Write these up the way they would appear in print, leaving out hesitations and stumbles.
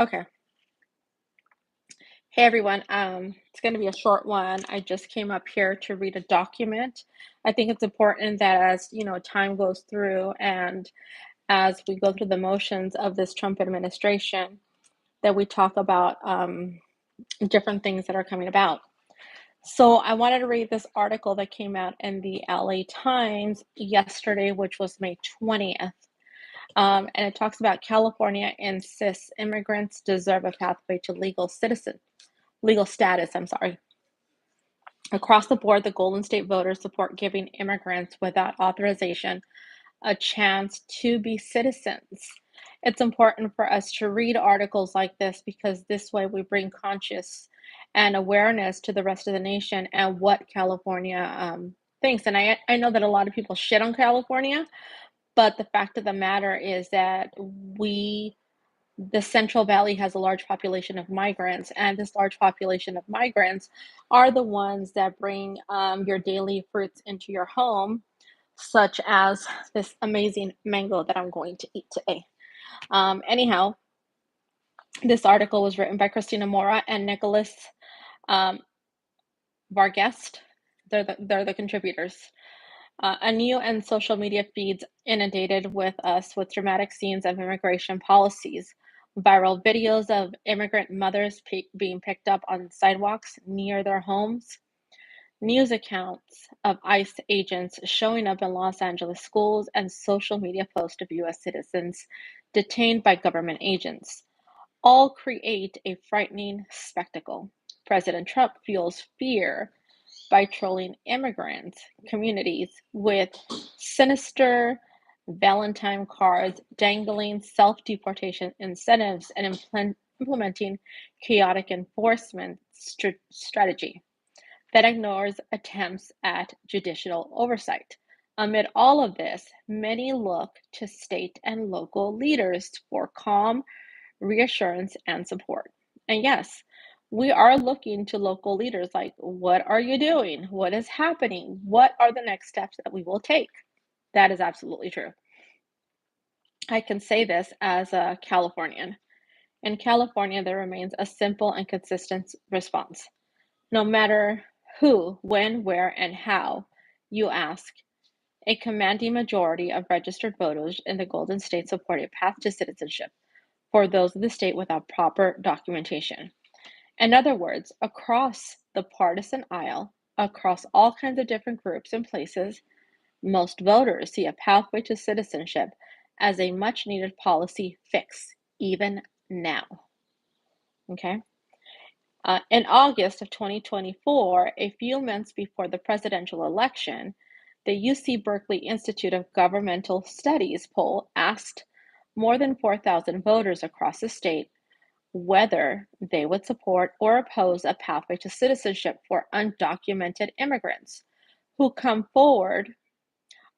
Okay. Hey everyone. It's going to be a short one. I just came up here to read a document. I think it's important that as time goes through and as we go through the motions of this Trump administration, that we talk about different things that are coming about. So I wanted to read this article that came out in the LA Times yesterday, which was May 20th. And it talks about California insists immigrants deserve a pathway to legal status, I'm sorry. Across the board, the Golden State voters support giving immigrants without authorization a chance to be citizens. It's important for us to read articles like this because this way we bring conscious and awareness to the rest of the nation and what California thinks. And I know that a lot of people shit on California, but the fact of the matter is that the Central Valley has a large population of migrants, and this large population of migrants are the ones that bring your daily fruits into your home, such as this amazing mango that I'm going to eat today. Anyhow, this article was written by Christina Mora and Nicholas um, Vargest. They're the contributors. A new and social media feeds inundated with us with dramatic scenes of immigration policies, viral videos of immigrant mothers being picked up on sidewalks near their homes, news accounts of ICE agents showing up in Los Angeles schools, and social media posts of US citizens detained by government agents. All create a frightening spectacle. President Trump fuels fear by trolling immigrant communities with sinister Valentine cards, dangling self deportation incentives, and implementing chaotic enforcement strategy that ignores attempts at judicial oversight. Amid all of this, many look to state and local leaders for calm reassurance and support. And yes, we are looking to local leaders like, what are you doing? What is happening? What are the next steps that we will take? That is absolutely true. I can say this as a Californian. In California, there remains a simple and consistent response. No matter who, when, where, and how you ask, a commanding majority of registered voters in the Golden State support a path to citizenship for those of the state without proper documentation. In other words, across the partisan aisle, across all kinds of different groups and places, most voters see a pathway to citizenship as a much needed policy fix, even now. Okay? In August of 2024, a few months before the presidential election, the UC Berkeley Institute of Governmental Studies poll asked more than 4,000 voters across the state whether they would support or oppose a pathway to citizenship for undocumented immigrants who come forward,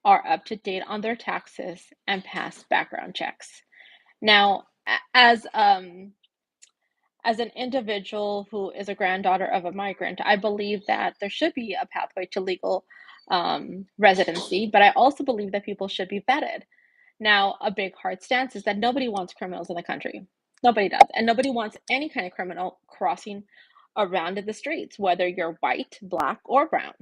are up to date on their taxes, and pass background checks. Now, as an individual who is a granddaughter of a migrant, I believe that there should be a pathway to legal residency, but I also believe that people should be vetted. Now, a big hard stance is that nobody wants criminals in the country. Nobody does. And nobody wants any kind of criminal crossing around in the streets, whether you're white, black, or brown.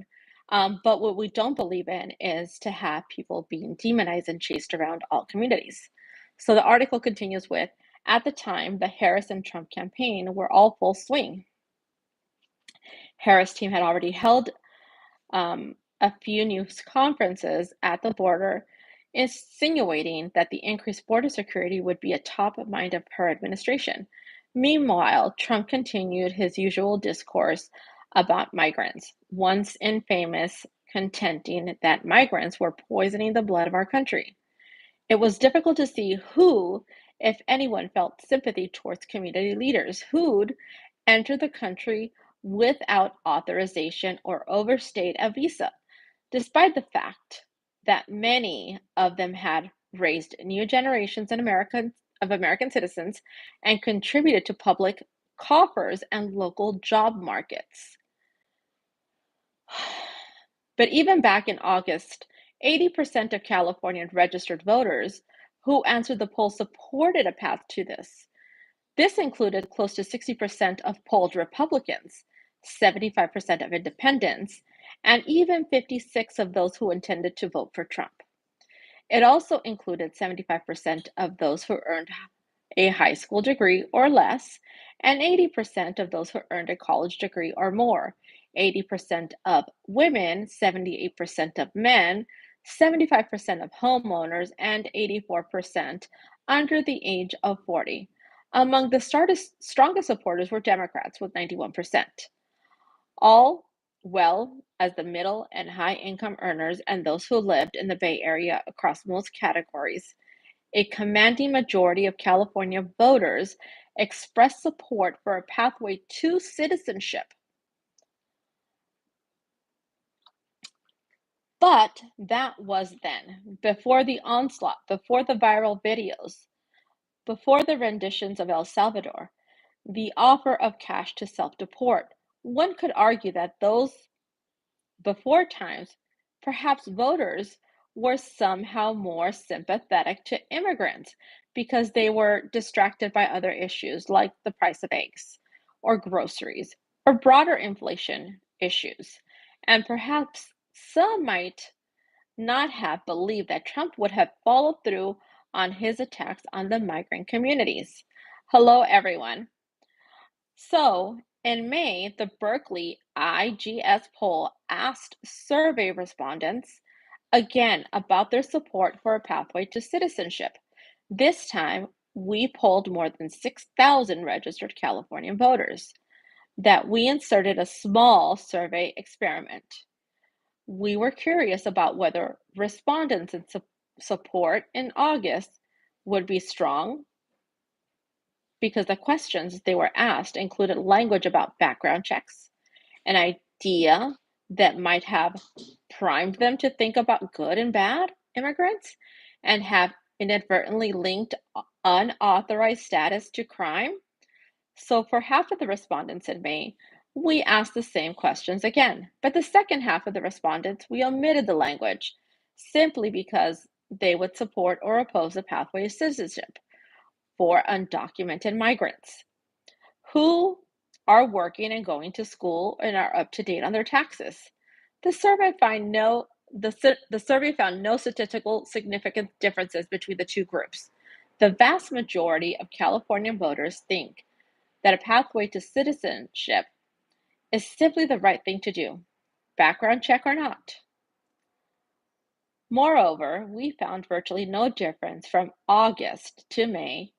But what we don't believe in is to have people being demonized and chased around all communities. So the article continues with, at the time, the Harris and Trump campaign were all full swing. Harris' team had already held a few news conferences at the border, insinuating that the increased border security would be a top of mind of her administration. Meanwhile, Trump continued his usual discourse about migrants, once infamous, contending that migrants were poisoning the blood of our country. It was difficult to see who, if anyone, felt sympathy towards community leaders who'd entered the country without authorization or overstayed a visa, despite the fact that many of them had raised new generations of American citizens and contributed to public coffers and local job markets. But even back in August, 80% of Californian registered voters who answered the poll supported a path to this. This included close to 60% of polled Republicans, 75% of independents, and even 56 of those who intended to vote for Trump. It also included 75% of those who earned a high school degree or less, and 80% of those who earned a college degree or more, 80% of women, 78% of men, 75% of homeowners, and 84% under the age of 40. Among the strongest supporters were Democrats with 91%. All well as the middle and high income earners and those who lived in the Bay Area across most categories. A commanding majority of California voters expressed support for a pathway to citizenship. But that was then, before the onslaught, before the viral videos, before the renditions of El Salvador, the offer of cash to self-deport. One could argue that those before times, perhaps voters were somehow more sympathetic to immigrants because they were distracted by other issues like the price of eggs or groceries or broader inflation issues. And perhaps some might not have believed that Trump would have followed through on his attacks on the migrant communities. Hello, everyone. So, in May, the Berkeley IGS poll asked survey respondents again about their support for a pathway to citizenship. This time, we polled more than 6,000 registered Californian voters that we inserted a small survey experiment. We were curious about whether respondents in support in August would be strong because the questions they were asked included language about background checks, an idea that might have primed them to think about good and bad immigrants, and have inadvertently linked unauthorized status to crime. So, for half of the respondents in May, we asked the same questions again. But the second half of the respondents, we omitted the language simply because they would support or oppose a pathway to citizenship for undocumented migrants who are working and going to school and are up to date on their taxes. The survey found no statistical significant differences between the two groups. The vast majority of California voters think that a pathway to citizenship is simply the right thing to do, background check or not. Moreover, we found virtually no difference from August to May.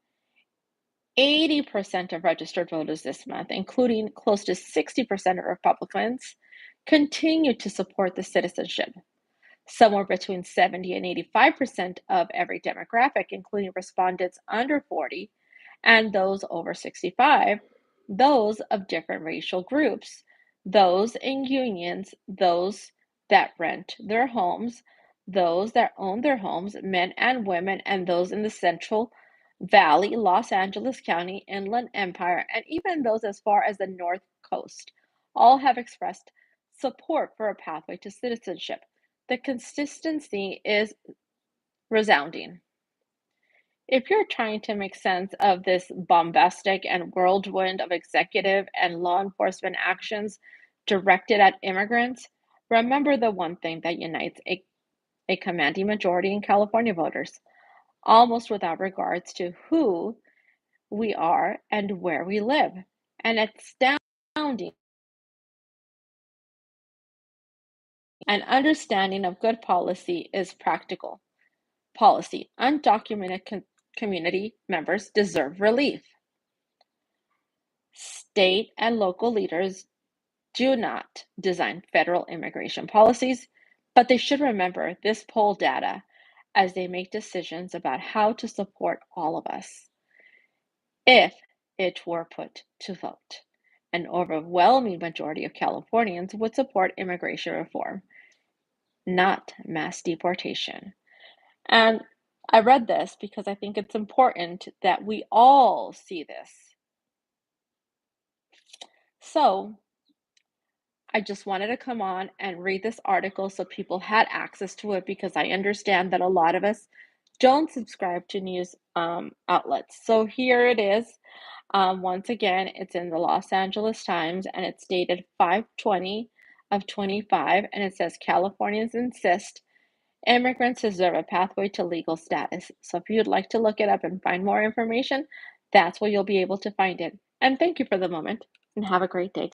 80% of registered voters this month, including close to 60% of Republicans, continue to support the citizenship. Somewhere between 70 and 85% of every demographic, including respondents under 40 and those over 65, those of different racial groups, those in unions, those that rent their homes, those that own their homes, men and women, and those in the Central Valley, Los Angeles County, Inland Empire, and even those as far as the North Coast, all have expressed support for a pathway to citizenship. The consistency is resounding. If you're trying to make sense of this bombastic and whirlwind of executive and law enforcement actions directed at immigrants, remember the one thing that unites a commanding majority in California voters, almost without regards to who we are and where we live. And astounding an understanding of good policy is practical policy. Undocumented community members deserve relief. State and local leaders do not design federal immigration policies, but they should remember this poll data as they make decisions about how to support all of us. If it were put to vote, an overwhelming majority of Californians would support immigration reform, not mass deportation. And I read this because I think it's important that we all see this. So I just wanted to come on and read this article so people had access to it because I understand that a lot of us don't subscribe to news outlets. So here it is. Once again, it's in the Los Angeles Times and it's dated 5/20 of 25, and it says Californians insist immigrants deserve a pathway to legal status. So if you'd like to look it up and find more information, that's where you'll be able to find it. And thank you for the moment and have a great day.